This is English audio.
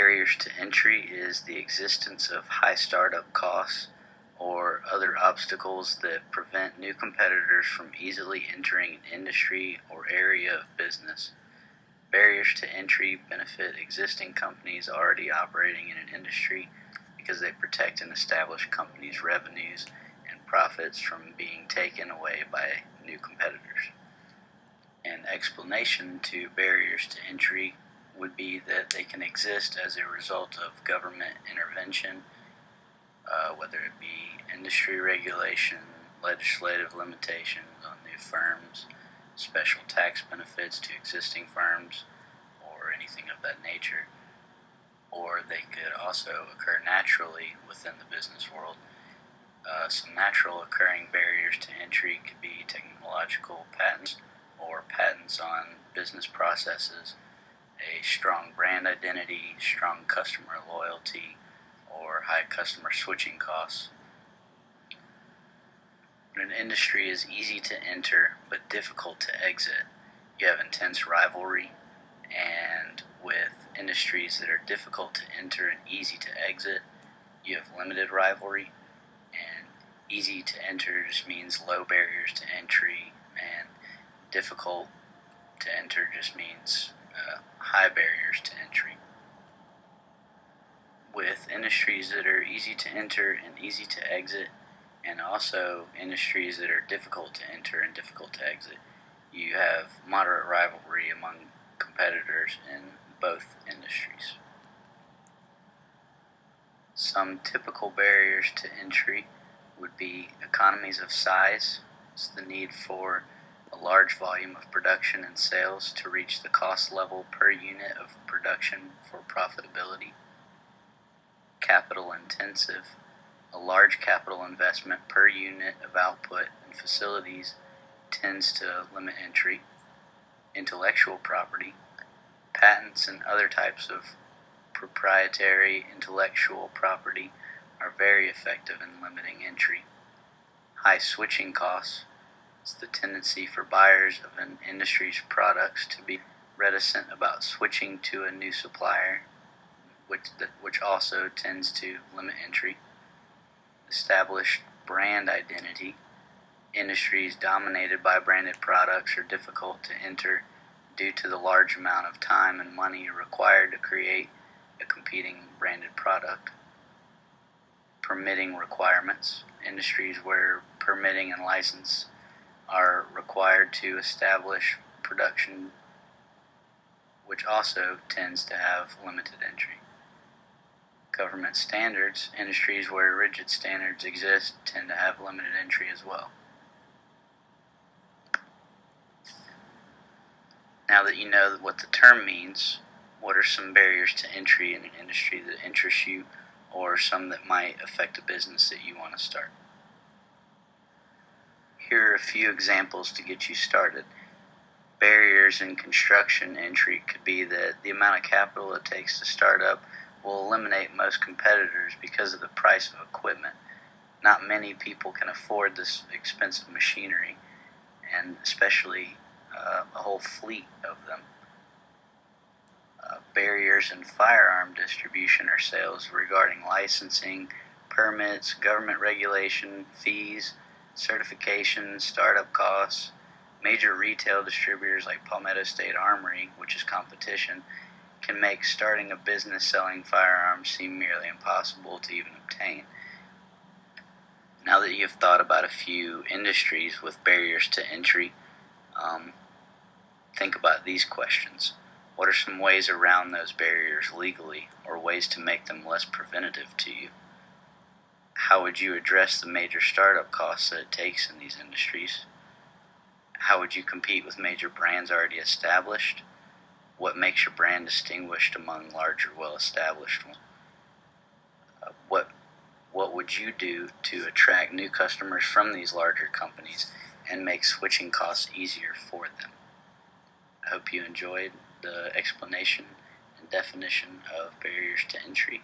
Barriers to entry is the existence of high startup costs or other obstacles that prevent new competitors from easily entering an industry or area of business. Barriers to entry benefit existing companies already operating in an industry because they protect an established company's revenues and profits from being taken away by new competitors. An explanation to barriers to entry would be that they can exist as a result of government intervention, whether it be industry regulation, legislative limitations on new firms, special tax benefits to existing firms, or anything of that nature. Or they could also occur naturally within the business world. Some natural occurring barriers to entry could be technological patents or patents on business processes, a strong brand identity, strong customer loyalty, or high customer switching costs. When an industry is easy to enter but difficult to exit, you have intense rivalry, and with industries that are difficult to enter and easy to exit, you have limited rivalry, and easy to enter just means low barriers to entry, and difficult to enter just means high barriers to entry. With industries that are easy to enter and easy to exit, and also industries that are difficult to enter and difficult to exit, you have moderate rivalry among competitors in both industries. Some typical barriers to entry would be economies of size. It's the need for a large volume of production and sales to reach the cost level per unit of production for profitability. Capital intensive. A large capital investment per unit of output and facilities tends to limit entry. Intellectual property. Patents and other types of proprietary intellectual property are very effective in limiting entry. High switching costs. It's the tendency for buyers of an industry's products to be reticent about switching to a new supplier, which also tends to limit entry. Established brand identity. Industries dominated by branded products are difficult to enter due to the large amount of time and money required to create a competing branded product. Permitting requirements. Industries where permitting and license are required to establish production, which also tends to have limited entry. Government standards. Industries where rigid standards exist tend to have limited entry as well. Now that you know what the term means, what are some barriers to entry in an industry that interests you, or some that might affect a business that you want to start? Here are a few examples to get you started. Barriers in construction entry could be that the amount of capital it takes to start up will eliminate most competitors because of the price of equipment. Not many people can afford this expensive machinery, and especially a whole fleet of them. Barriers in firearm distribution or sales regarding licensing, permits, government regulation, fees, certification, startup costs. Major retail distributors like Palmetto State Armory, which is competition, can make starting a business selling firearms seem nearly impossible to even obtain. Now that you've thought about a few industries with barriers to entry, think about these questions. What are some ways around those barriers legally, or ways to make them less preventative to you? How would you address the major startup costs that it takes in these industries? How would you compete with major brands already established? What makes your brand distinguished among larger, well-established ones? What would you do to attract new customers from these larger companies and make switching costs easier for them? I hope you enjoyed the explanation and definition of barriers to entry.